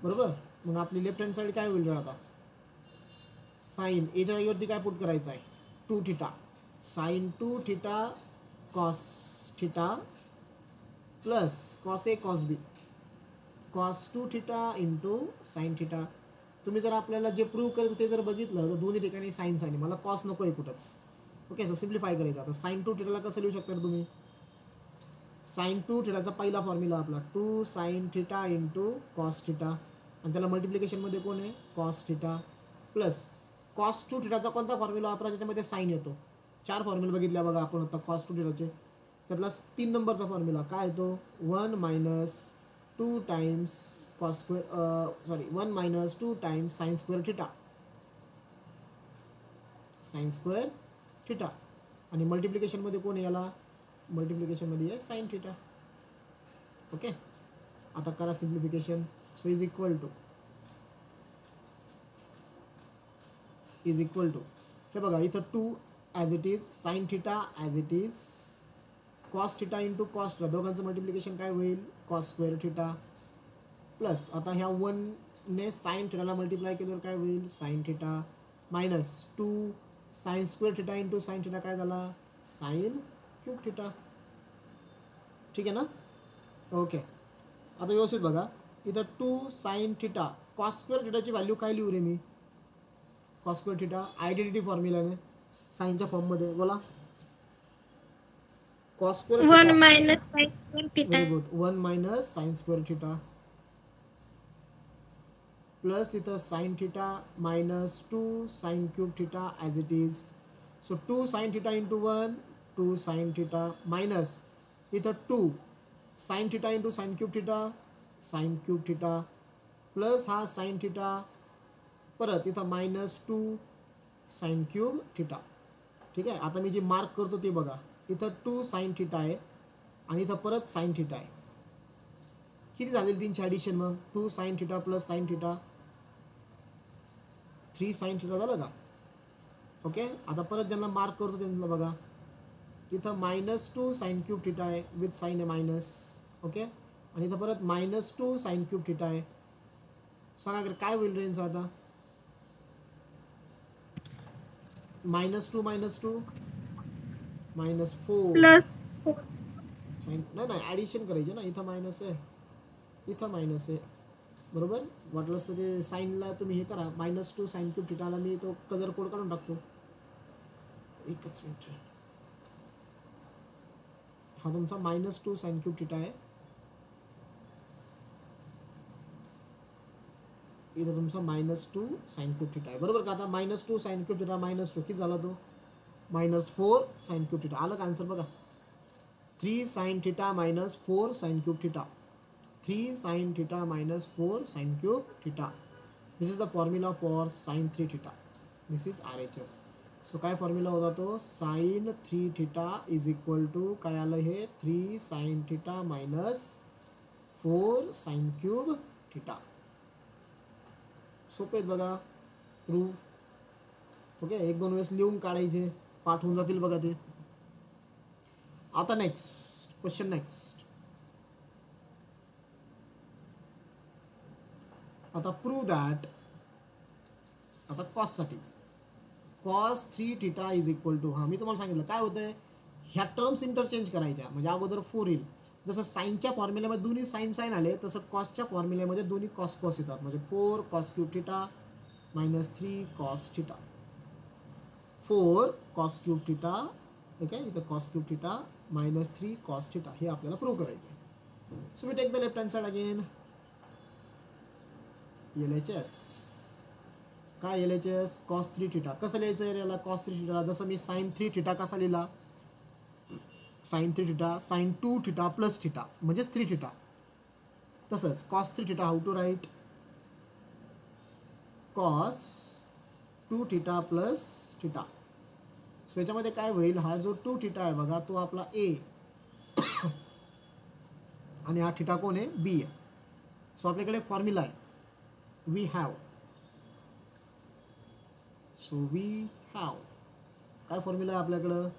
बरोबर, मग आपली लेफ्ट हँड साईड काय होईल आता साइन एच्या जागेवरती काय पुट करायचं आहे 2 theta. Sine 2 theta cos theta plus cos A cos B cos 2 theta into sine theta. तुम्ही जर आपल्याला जे प्रूव्ह करायचं ते जर बघितलं तर दोन्ही ठिकाणी साइन साइन मला कॉस नको आहे कुठंच. ओके, सो सिम्प्लिफाय करायचं. आता साइन 2 थिटाला कसं लिहू शकता तुम्ही साइन 2 थिटाचा पहिला फॉर्म्युला आपला 2 sine theta into cos theta आणि त्याला मल्टिप्लिकेशनमध्ये कोण आहे कॉस थिटा प्लस कॉस 2 थिटाचा कोणता फॉर्म्युला वापरा ज्याच्यामध्ये साइन येतो. 4 फॉर्म्युले बघितल्या बघा आपण आता कॉस 2 थिटाचे. त्यातला 3 नंबरचा फॉर्म्युला काय येतो 1 minus 2 times cos square 1 minus 2 times sine square theta. Sign square theta आणि मल्टिप्लिकेशनमध्ये कोण आहे याला मल्टिप्लिकेशनमध्ये आहे साइन थिटा. ओके, आता करा simplification. So is equal to हे बघा इथं 2 as it is sine theta as it is cos theta into cos theta दोघांचं मल्टिप्लिकेशन काय होईल कॉस स्क्वेअर थिटा प्लस आता ह्या 1ने साइन थिटाला मल्टिप्लाय केल्यावर काय होईल sign theta minus 2 sign square theta into sine theta काय झाला साइन क्यूब थिटा. ठीक आहे ना. ओके, आता व्यवस्थित बघा इथं 2 साइन थिटा कॉस स्क्वेअर थिटाची व्हॅल्यू काय लिहू रे मी कॉस स्क्वेअर थिटा आयडेंटिटी फॉर्म्युलाने साईनच्या फॉर्ममध्ये बोला. Cos square 1 theta, minus sine square theta. Very good. 1 minus sine square theta plus इथं sine theta minus 2 sine cube theta as it is. So 2 sine theta into 1 2 sine theta minus इथं 2 sine theta into sine cube theta sine cube theta plus हा साइन थिटा परत इथं मायनस 2 साइन क्यूब थिटा. ठीक आहे. आता मी जे मार्क करतो ते बघा. इथं 2 साइन थिटा आहे आणि इथं परत साइन थिटा आहे. किती झालेली तीनची ॲडिशन मग 2 sine theta plus sine theta 3 sine theta झालं का. ओके. आता परत ज्यांना मार्क करतो त्यांना बघा इथं मायनस 2 साइन क्यूब थिटा आहे विथ साइन आहे मायनस. ओके. आणि इथं परत मायनस 2 साइन क्यूब थिटा आहे. सांगा काय होईल रेंज आता -2 -2 -4 प्लस साइन नाही ॲडिशन करायचे ना. इथं मायनस आहे इथं मायनस आहे बरोबर. वाटलंच तर ते साईनला तुम्ही हे करा -2 साइन क्यूब थिटाला मी तो कलर कोड काढून टाकतो. एकच मिनिट. हा तुमचा -2 साइन क्यूब थिटा आहे. इथं तुमचा -2 साइन क्यूब थिटा आहे बरोबर का. आता -2 साइन क्यूब थिटा -2 किती झाला तो -4 साइन क्यूब थिटा. आलं का आन्सर बघा. 3 sine theta -4 sine cube theta 3 sine theta -4 sine cube theta. This is the formula for sine 3 theta. This is RHS. So काय फॉर्म्युला होता तो sine 3 theta is equal to काय आलं हे 3 sine theta -4 sine cube theta. सोपे आहेत बघा प्रूफ. ओके. 1-2 वेळेस लिहून काढायचे पाठ होऊन जातील बघा ते. आता नेक्स्ट क्वेश्चन. नेक्स्ट आता प्रूव्ह दॅट. आता कॉससाठी cos 3 theta is equal to मी तुम्हाला सांगितलं काय होतंय ह्या टर्म्स इंटरचेंज करायच्या म्हणजे अगोदर 4 येईल. जसं साईनच्या फॉर्म्युल्यामध्ये दोन्ही साइन साइन आले तसं कॉसच्या फॉर्म्युल्यामध्ये दोन्ही कॉस कॉस येतात म्हणजे 4 cos cube theta -3 cos theta 4 cos cube theta. ठीक आहे. इथं cos cube theta -3 cos theta हे आपल्याला प्रूव्ह करायचं आहे. So we take the left hand side again. LHS काय LHS कॉस 3 थिटा कसं लिहायचं आहे याला कॉस 3 थिटा. जसं मी साइन 3 थिटा कसा लिहिला sine 3 theta sine 2 theta plus theta म्हणजेच 3 थिटा. तसंच cos 3 theta how to write cos 2 theta plus theta. So याच्यामध्ये काय होईल हा जो 2 थिटा आहे बघा तो आपला A आणि हा थिटा कोण आहे B आहे. सो आपल्याकडे फॉर्म्युला आहे we have. So we have काय फॉर्म्युला आहे आपल्याकडं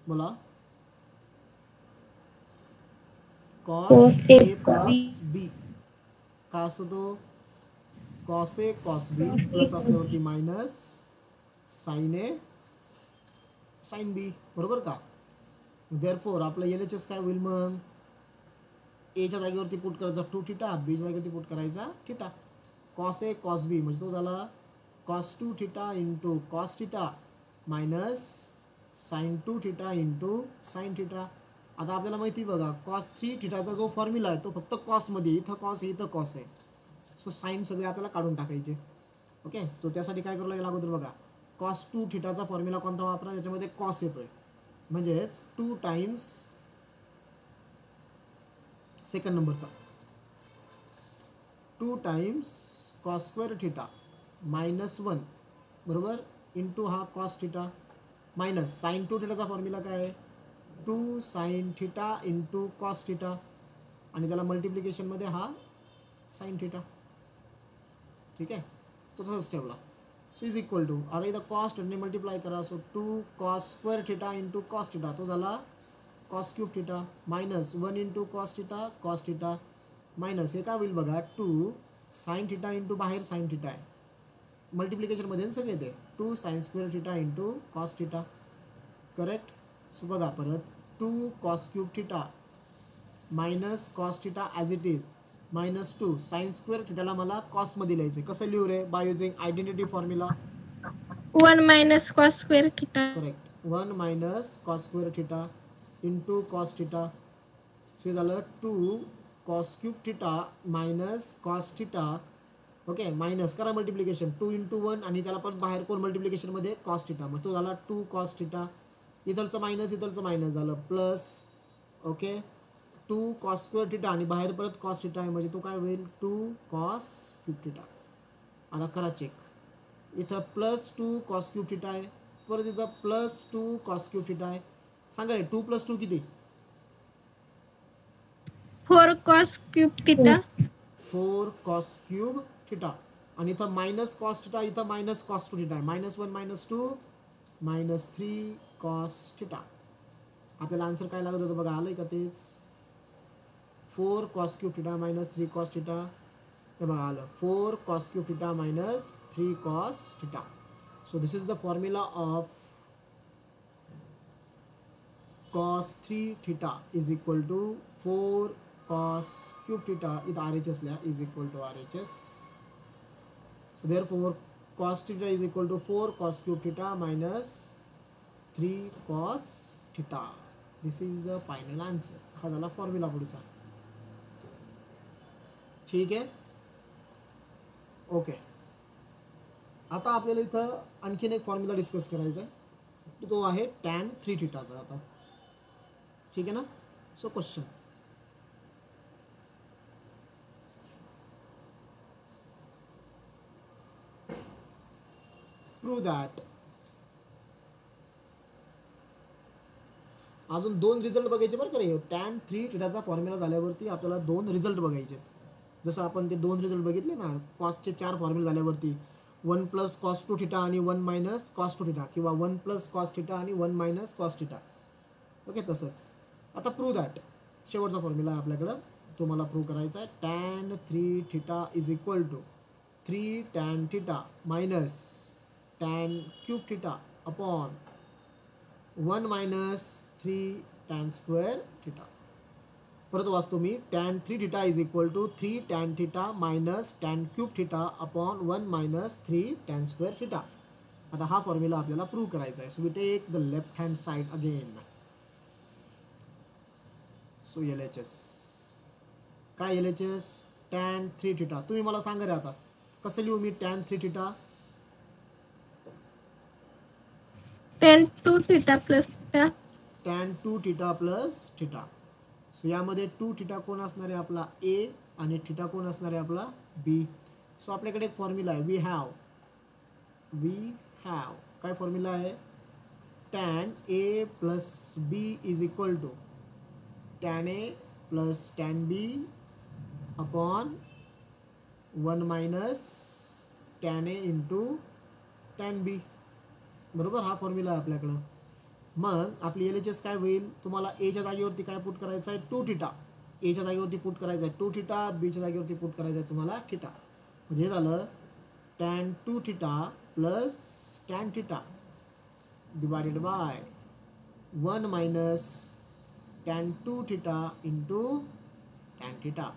बोला कॉस A प्लस B काय असतो तो cos A cos B plus असल्यावरती minus sine A sine B बरोबर का. देअरफॉर आपलं LHS काय होईल मग एच्या जागेवरती पुट करायचा 2 थिटा बीच्या जागेवरती पुट करायचा theta. Cos A cos B म्हणजे तो झाला cos 2 theta into cos theta minus sine 2 theta into sine theta. आता आपल्याला माहिती बघा कॉस 3 थिटाचा जो फॉर्म्युला आहे तो फक्त कॉसमध्ये इथं कॉस आहे इथं कॉस आहे. सो साइन सगळे आपल्याला काढून टाकायचे. ओके. सो त्यासाठी काय करावं लागेल अगोदर बघा कॉस 2 थिटाचा फॉर्म्युला कोणता वापरा त्याच्यामध्ये कॉस येतोय म्हणजेच 2 टाइम्स सेकंड नंबरचा 2 टाइम्स कॉस स्क्वेअर थिटा -1 बरोबर इंटू हा कॉस थिटा मायनस साइन 2 थिटाचा फॉर्म्युला काय आहे 2 sine theta into cos theta आणि त्याला मल्टिप्लिकेशनमध्ये हा साइन थिटा. ठीक आहे. तो तसंच ठेवला. सो इज इक्वल टू आता इथं कॉस थिटाने मल्टिप्लाय करा. So 2 cos square theta into cos theta तो झाला cos cube theta minus 1 into cos theta minus हे काय होईल बघा 2 साइन थिटा इंटू बाहेर साइन थिटा आहे मल्टिप्लिकेशनमध्ये सगळे येते 2 sign square theta into cos theta correct. So बघा परत 2 cos cube theta minus cos theta as it is -2 sine square थिटाला मला कॉसमध्ये लिहायचं आहे. कसं लिहू रे? By using identity formula. 1 minus cos square theta. Correct. 1 minus cos square theta into cos theta. So हे झालं 2 cos cube theta minus cos theta. Okay, minus करा मल्टिप्लिकेशन 2 इंटू 1 आणि त्याला पण बाहेर कोण मल्टिप्लिकेशनमध्ये कॉस थिटा. मग तो झाला 2 कॉस थिटा. इथलचं मायनस झालं plus. Okay, 2 cos square theta आणि बाहेर परत कॉस थिटा आहे म्हणजे तो काय होईल 2 कॉस क्यूब थिटा. आता करा चेक. इथं +2 कॉस क्यूब थिटा आहे, परत इथं +2 कॉस क्यूब थिटा आहे. सांगा रे 2 + 2 किती? 4 cos cube theta. 4 cos cube theta. आणि इथं मायनस कॉस थिटा, इथं मायनस कॉस 2 थिटा आहे. -1 -2 -3 कॉस थिटा. आपल्याला आन्सर काय लागत होतं बघा, आलंय का तेच? 4 cos cube theta -3 cos theta. हे बघा आलं 4 cos cube theta -3 cos theta. So this is the formula of cos 3 theta is equal to 4 cos cube theta. इथं RHS लिहा is equal to RHS. So therefore cos theta is equal to 4 cos cube theta -3 cos theta. This is the final answer. हा झाला फॉर्म्युला पुढचा. ठीक आहे. ओके, आता आपल्याला इथं आणखीन एक फॉर्म्युला डिस्कस करायचा आहे, तो आहे tan 3 थीटाचा. आता ठीक है ना. So question, prove that. अजून 2 रिझल्ट बघायचे बरं का रे. tan 3 थीटाचा फॉर्म्युला झाल्यावरती आपल्याला 2 रिझल्ट बघायचे. जसं आपण ते 2 रिझल्ट बघितले ना, कॉसचे 4 फॉर्म्युला झाल्यावरती 1 + cos 2 थिटा आणि 1 - cos 2 थिटा, किंवा 1 + cos थिटा आणि 1 - cos थिटा. ओके, तसंच आता प्रूव्ह दॅट. शेवटचा फॉर्म्युला आहे आपल्याकडं, तो मला प्रूव्ह करायचा आहे. tan 3 theta is equal to 3 tan theta minus tan cube theta upon 1 - 3 tan square theta. परत वाचतो मी. tan 3 theta is equal to 3 tan theta minus tan cube theta upon 1 - 3 tan square theta. आता हा फॉर्म्युला आपल्याला प्रूव्ह करायचा आहे. So we take the left hand side again. So LHS काय? LHS tan 3 theta. तुम्ही मला सांगा रे आता कसं लिहू मी tan 3 theta? tan 2 theta plus theta. tan 2 theta plus theta. So यामध्ये 2 थीटा कोण असणार आहे आपला A आणि थीटा कोण असणार आहे आपला B. सो आपल्याकडे एक फॉर्म्युला आहे. वी हॅव काय फॉर्म्युला आहे? tan A + B is equal to tan A plus tan B upon 1 minus tan A into tan B. बरोबर, हा फॉर्म्युला आहे आपल्याकडं. मग आपली LHS काय होईल? तुम्हाला Aच्या जागेवरती काय पुट करायचं आहे? 2 थीटा. Aच्या जागेवरती पुट करायचं आहे 2 थीटा, Bच्या जागेवरती पुट करायचं आहे तुम्हाला थीटा. म्हणजे हे झालं tan 2 theta plus tan theta divided by 1 minus tan 2 theta into tan theta.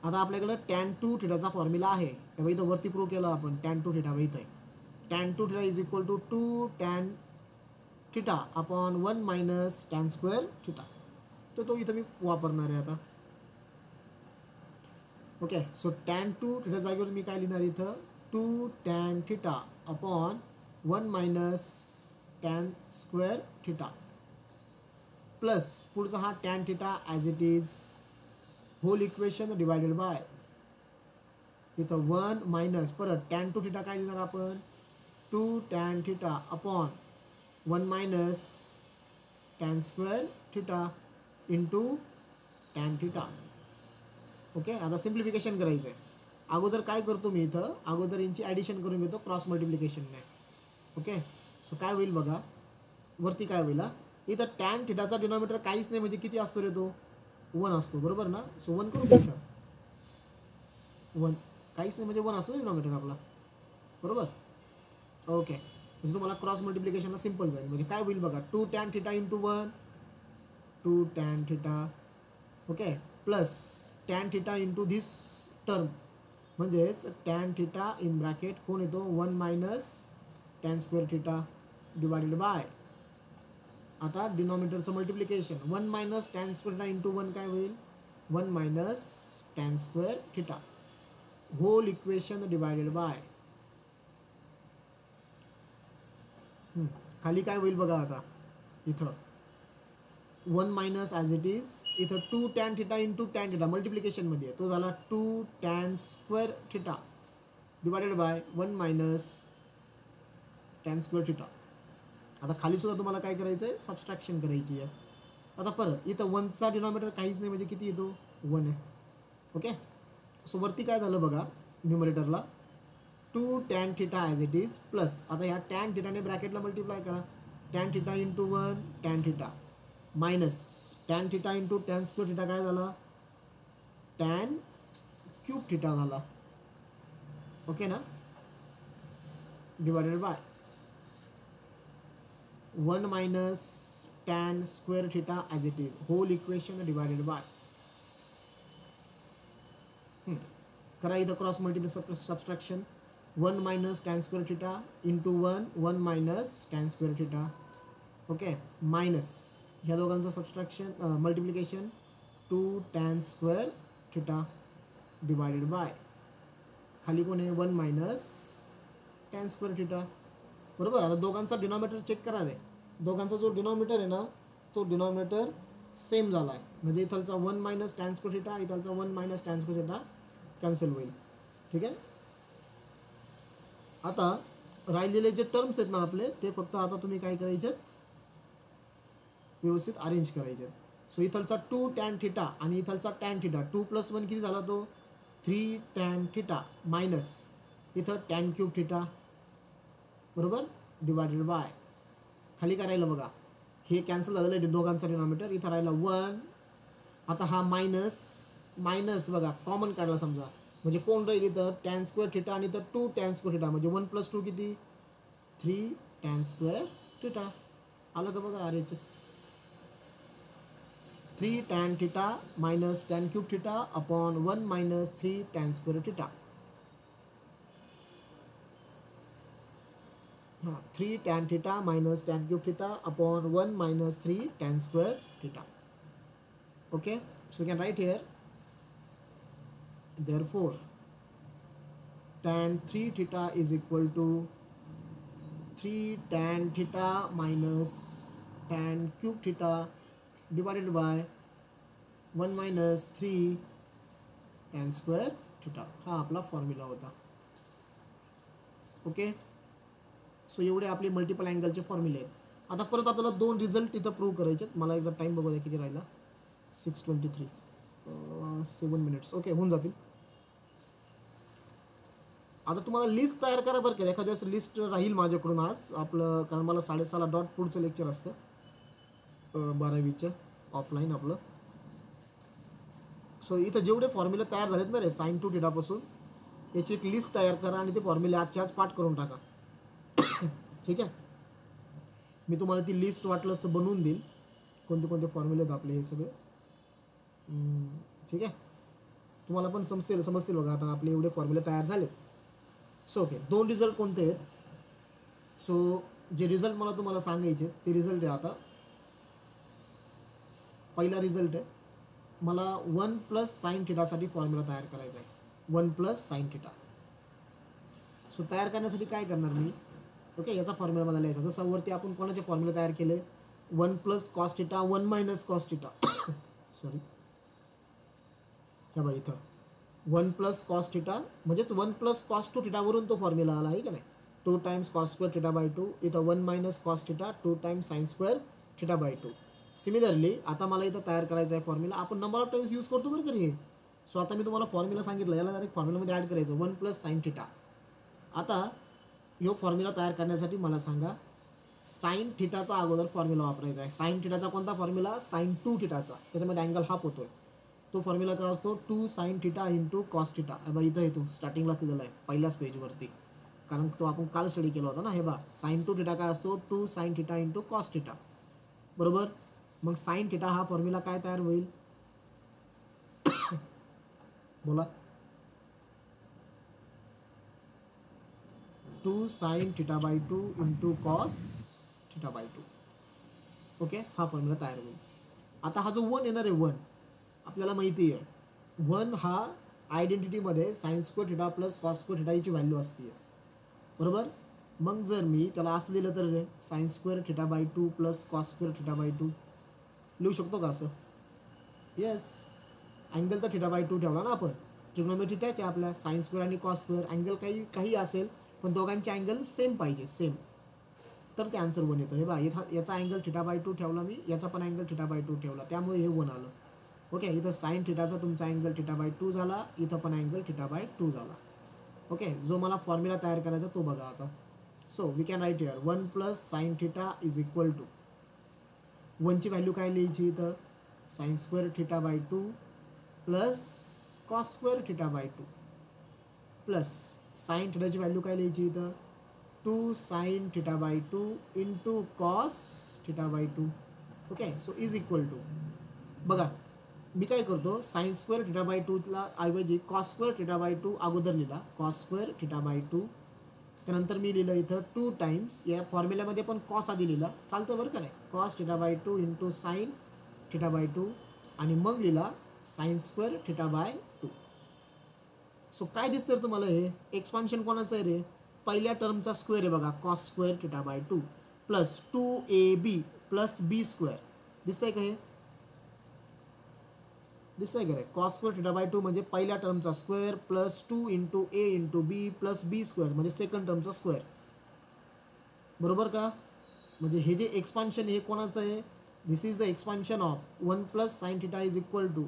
आता आपल्याकडे tan 2 थीटाचा फॉर्म्युला आहे, तेव्हा इथं वरती प्रूव्ह केलं आपण. tan 2 थीटा इथं आहे. tan 2 theta is equal to 2 tan theta upon 1 minus tan square theta. तर तो इथं मी वापरणार आहे आता. ओके, सो tan 2 थीटा जागेवर मी काय लिहिणार इथं? 2 tan theta upon 1 minus tan square theta plus पुढचा हा tan theta as it is whole equation divided by इथं 1 मायनस परत tan 2 थीटा काय देणार आपण? 2 tan theta upon 1 minus tan square theta into tan theta. Okay, आता सिम्प्लिफिकेशन करायचं आहे. अगोदर काय करतो मी इथं? अगोदर यांची ॲडिशन करून घेतो क्रॉस मल्टिप्लिकेशनने. ओके, सो काय होईल बघा वरती काय होईल? इथं tan थिटाचा डिनॉमिनेटर काहीच नाही म्हणजे किती असतो रे तो? 1 असतो, बरोबर ना. सो 1 करू इथं 1 काहीच नाही म्हणजे 1 असतो डिनॉमिनेटर आपला, बरोबर. ओके, म्हणजे तुम्हाला क्रॉस मल्टिप्लिकेशनला सिम्पल जाईल. म्हणजे काय होईल बघा 2 tan theta into 1 2 tan theta. Okay, plus tan theta into this term, म्हणजेच टॅन थिटा इन ब्रॅकेट कोण येतो 1 minus tan square theta divided by, आता डिनॉमिनेटरचं multiplication 1 minus tan square theta into 1 काय होईल 1 minus tan square theta whole equation divided by, खाली काय होईल बघा आता इथं 1 मायनस ॲज इट इज, इथं 2 tan theta into tan theta मल्टिप्लिकेशनमध्ये तो झाला 2 tan square theta divided by 1 minus tan square theta. आता खाली सुद्धा तुम्हाला काय करायचं आहे सबस्ट्रॅक्शन करायची आहे. आता परत इथं 1चा डिनॉमिनेटर काहीच नाही म्हणजे किती येतो 1 आहे. ओके, सो वरती काय झालं बघा न्यूमरेटरला 2 tan theta as it is plus, आता ह्या टॅन थिटाने ब्रॅकेटला मल्टिप्लाय करा, tan theta into 1 tan theta minus tan theta into tan square theta काय झाला टॅन क्यूब थिटा झाला. ओके ना, divided by 1 minus tan square theta as it is whole equation divided by, करा इथं cross multiplication subtraction 1 minus tan square theta into 1 minus tan square theta. Okay, minus ह्या दोघांचं subtraction multiplication 2 tan square theta divided by, खाली कोण आहे 1 मायनस टॅन स्क्वेअर थिटा. बरोबर, आता दोघांचा डिनॉमिनेटर चेक करा रे, दोघांचा जो डिनॉमिनेटर आहे ना तो डिनॉमिनेटर सेम झाला आहे, म्हणजे इथलचा 1 मायनस टॅन स्क्वेअर थिटा इथलचा 1 minus tan square theta cancel होईल. ठीक आहे, आता राहिलेले जे टर्म्स आहेत ना आपले ते फक्त आता तुम्ही काय करायचे व्यवस्थित अरेंज करायचे. सो इथलचा 2 टॅन थिटा आणि इथलचा टॅन थिटा 2 + 1 किती झाला तो 3 टॅन थिटा मायनस इथं टॅन क्यूब थिटा, बरोबर, डिवायडेड बाय, खाली काय राहिलं बघा हे कॅन्सल झालेलं आहे दोघांचा डिनॉमिनेटर, इथं राहिला 1. आता हा मायनस मायनस बघा कॉमन काढला समजा, म्हणजे कोण राहील इथं टॅन स्क्वेअर थिटा आणि इथं 2 टॅन स्क्वेअर थिटा, म्हणजे 1 + 2 किती 3 टॅन स्क्वेअर थिटा. आलं का बघा RHS 3 tan theta minus tan cube theta upon 1 minus 3 tan square theta. हां, 3 tan theta minus tan cube theta upon 1 minus 3 tan square theta. Okay, so you can write here therefore tan 3 theta is equal to 3 tan theta minus tan cube theta divided by 1 minus 3 tan square theta. हा आपला फॉर्म्युला होता. ओके, सो एवढे आपले मल्टिपल अँगलचे फॉर्म्युले आहेत. आता परत आपल्याला 2 रिझल्ट इथं प्रूव्ह करायचे आहेत. मला एकदा टाईम बघू द्या किती राहिला 6:23 7 मिनिट्स. ओके, होऊन जातील. आता तुम्हाला लिस्ट तयार करा बरं का, एखाद्या वेळेस लिस्ट राहील माझ्याकडून आज आपलं, कारण मला 6:30ला डॉट पुढचं लेक्चर असतं 12वीचं ऑफलाईन आपलं. सो इथं जेवढे फॉर्म्युले तयार झालेत ना रे sin 2 थिटापासून याची एक लिस्ट तयार करा आणि ते फॉर्म्युले आजच्या आज पाठ करून टाका. ठीक आहे, मी तुम्हाला ती लिस्ट वाटलंच तर बनवून देईल कोणते कोणते फॉर्म्युले आहेत आपले हे सगळे. ठीक आहे, तुम्हाला पण समजतील बघा आता आपले एवढे फॉर्म्युले तयार झालेत. सो ओके, 2 रिझल्ट कोणते आहेत. सो जे रिझल्ट मला तुम्हाला सांगायचे ते रिझल्ट आहे. आता पहिला रिझल्ट आहे, मला 1 + sin थिटासाठी फॉर्म्युला तयार करायचा आहे 1 + sin थिटा. सो तयार करण्यासाठी काय करणार मी, ओके, याचा फॉर्म्युला मला लिहायचा. जसं वरती आपण कोणाचे फॉर्म्युले तयार केले 1 + cos theta 1 - cos theta sorry ह्या बघा इथं 1 + cos थिटा म्हणजेच 1 + cos 2 थिटावरून तो फॉर्म्युला आला आहे का नाही. 2 times cos square theta by 2 इथं 1 - cos theta 2 times sin square theta by 2. Similarly आता मला इथं तयार करायचा आहे फॉर्म्युला. आपण नंबर ऑफ टाइम्स यूज करतो बरं का हे. सो आता मी तुम्हाला फॉर्म्युला सांगितलं, याला डायरेक्ट फॉर्म्युलामध्ये ॲड करायचं 1 + sin थिटा. आता ह्यो फॉर्म्युला तयार करण्यासाठी मला सांगा साइन थिटाचा अगोदर फॉर्म्युला वापरायचा आहे. साइन थिटाचा कोणता फॉर्म्युला sin 2 थिटाचा, त्याच्यामध्ये अँगल हाफ होतोय. तो फॉर्म्युला काय असतो 2 sin theta into cos theta. हे बघा इथं येतो स्टार्टिंगलाच दिलेला आहे पहिल्याच पेजवरती, कारण तो आपण काल स्टडी केला होता ना. हे बघा sin 2 थिटा काय असतो 2 sin theta into cos theta, बरोबर. मग साइन थिटा हा फॉर्म्युला काय तयार होईल बोला. 2 sin theta by 2 into cos theta by 2. Okay, हा फॉर्म्युला तयार होईल. आता हा जो 1 येणार आहे 1 आपल्याला माहिती आहे 1 हा आयडेंटिटीमध्ये sine square theta plus cos square theta याची व्हॅल्यू असते बरोबर. मग जर मी त्याला असं लिहिलं तर रे sine square theta by 2 plus cos square theta by 2 लिहू शकतो का असं. येस, अँगल तर थिटा बाय 2 ठेवला ना आपण. ट्रिग्नोमेट्री त्याच आहे आपल्या साइन स्क्वेअर आणि कॉस स्क्वेअर. अँगल काही असेल पण दोघांचे अँगल सेम पाहिजे सेम, तर ते आन्सर 1 येतं. हे बा याचा अँगल थिटा बाय 2 ठेवला मी, याचा पण अँगल थिटा बाय 2 ठेवला, त्यामुळे हे 1 आलं. ओके, इथं साइन थिटाचा तुमचा अँगल थिटा बाय 2 झाला, इथं पण अँगल थिटा बाय 2 झाला. ओके, जो मला फॉर्म्युला तयार करायचा तो बघा आता. So we can write here 1 plus sine theta is equal to 1ची व्हॅल्यू काय लिहायची इथं sine square theta by 2 plus cos square theta by 2 plus sine थिटाची व्हॅल्यू काय लिहायची इथं 2 sine theta by 2 into cos theta by 2. Okay, so is equal to बघा मी काय करतो साइन स्क्वेअर थिटा बाय 2ला ऐवजी कॉस स्क्वेअर थिटा बाय 2 अगोदर लिहिला कॉस स्क्वेअर थिटा बाय 2. त्यानंतर मी लिहिलं इथं 2 टाइम्स या फॉर्म्युल्यामध्ये पण कॉस आधी लिहिला चालतं बरं का नाही. Cos theta by 2 into sine theta by 2 आणि मग लिहिला sign square theta by 2. So काय दिसतं तुम्हाला हे एक्सपान्शन कोणाचं आहे रे पहिल्या टर्मचा स्क्वेअर आहे बघा cos square theta by 2 plus 2ab plus B square. दिसतंय का हे दिसतंय का रे कॉस स्क्वेअर थिटा बाय 2 म्हणजे पहिल्या टर्मचा square plus 2 into A into B plus B square म्हणजे सेकंड टर्मचा स्क्वेअर बरोबर का. म्हणजे हे जे एक्सपान्शन हे कोणाचं आहे this is the expansion of 1 plus sine theta is equal to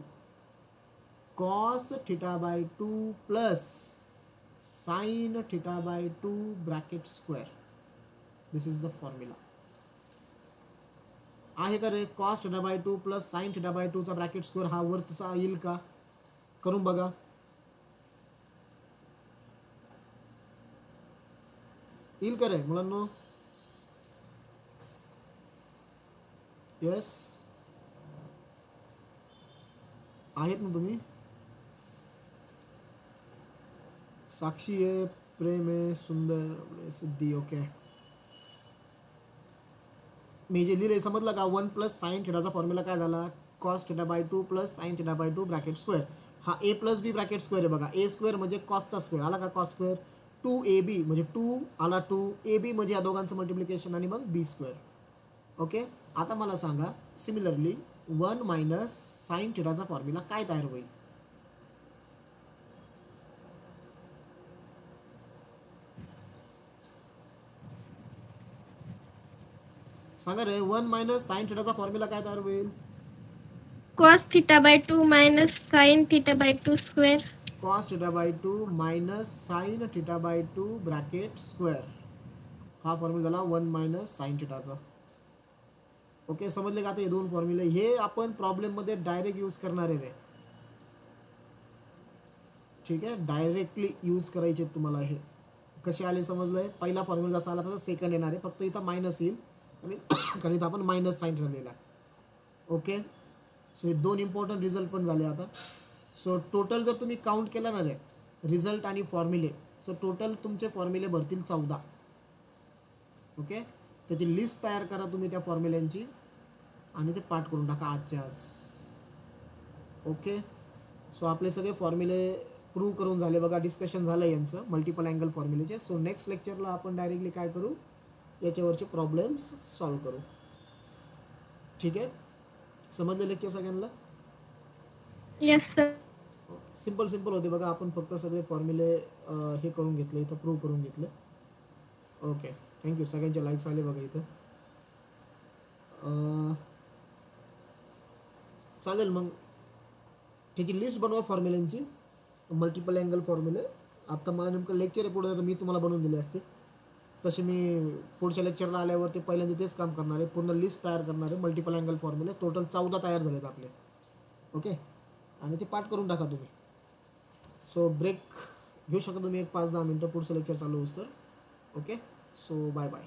cos theta by 2 plus sine theta by 2 bracket square. This is the formula आहे का रे. Cos theta by 2 plus sine theta by 2 चा ब्रॅकेट स्क्वेअर हा वरचा येईल का करून बघा. येईल का रे मुलांनो. येस आहेत ना तुम्ही. साक्षी आहे, प्रेम आहे, सुंदर, सिद्धी. ओके, मी जे लिहिले समजलं का 1 प्लस साइन थिटाचा फॉर्म्युला काय झाला cos theta by 2 plus sine theta by 2 bracket square. हा ए प्लस बी ब्रॅकेट स्क्वेअर आहे बघा. ए स्क्वेअर म्हणजे कॉसचा स्क्वेअर आला का कॉस स्क्वेअर 2ab म्हणजे 2 आला 2 ab म्हणजे या दोघांचं मल्टिप्लिकेशन आणि मग बी स्क्वेअर. ओके, आता मला सांगा सिमिलरली 1 मायनस साइन थिटाचा फॉर्म्युला काय तयार होईल. सांगा रे 1 मायनस साइन थिटाचा फॉर्म्युला काय तयार होईल. cos theta by 2 minus sin theta by 2 square. Cos theta by 2 minus sign theta by 2 bracket square. हा फॉर्म्युला झाला 1 मायनस साइन थिटाचा. ओके, समजले का आता हे दोन फॉर्म्युले हे आपण प्रॉब्लेममध्ये डायरेक्ट यूज करणार आहे रे. ठीक आहे, डायरेक्टली यूज करायचे तुम्हाला. हे कसे आले समजलंय. पहिला फॉर्म्युला जसा आला तसा सेकंड येणार आहे फक्त इथं मायनस येईल आणि कारण इथं आपण मायनस साइन ठरलेला आहे. ओके, सो हे दोन इम्पॉर्टंट रिझल्ट पण झाले आता. सो टोटल जर तुम्ही काउंट केला ना रे रिझल्ट आणि फॉर्म्युले सो टोटल तुमचे फॉर्म्युले भरतील 14. ओके, त्याची लिस्ट तयार करा तुम्ही त्या फॉर्म्युल्यांची आणि ते पाठ करून टाका आजच्या आज. ओके, सो आपले सगळे फॉर्म्युले प्रूव्ह करून झाले बघा. डिस्कशन झालं यांचं मल्टिपल अँगल फॉर्म्युलेचे. सो नेक्स्ट लेक्चरला आपण डायरेक्टली काय करू याच्यावरचे प्रॉब्लेम्स सॉल्व करू. ठीक आहे, समजलं लेक्चर सगळ्यांना. Yes sir. सिम्पल होते बघा. आपण फक्त सगळे फॉर्म्युले हे करून घेतले इथं प्रूव्ह करून घेतले. Okay, thank you. सगळ्यांचे लाईक्स आले बघा इथं. चालेल मग त्याची लिस्ट बनवा फॉर्म्युल्यांची मल्टिपल अँगल फॉर्म्युले. आता मला नेमकं लेक्चर आहे पुढे तर मी तुम्हाला बनवून दिले असते तसे मी पुढच्या लेक्चरला आल्यावर ते पहिल्यांदा तेच काम करणार आहे. पूर्ण लिस्ट तयार करणार आहे मल्टिपल अँगल फॉर्म्युले. टोटल 14 तयार झालेत आपले. ओके, आणि ते पाठ करून टाका तुम्ही. सो ब्रेक घेऊ शकता तुम्ही एक 5-10 मिनटं पुढचं लेक्चर चालू होतं. Okay, so bye bye.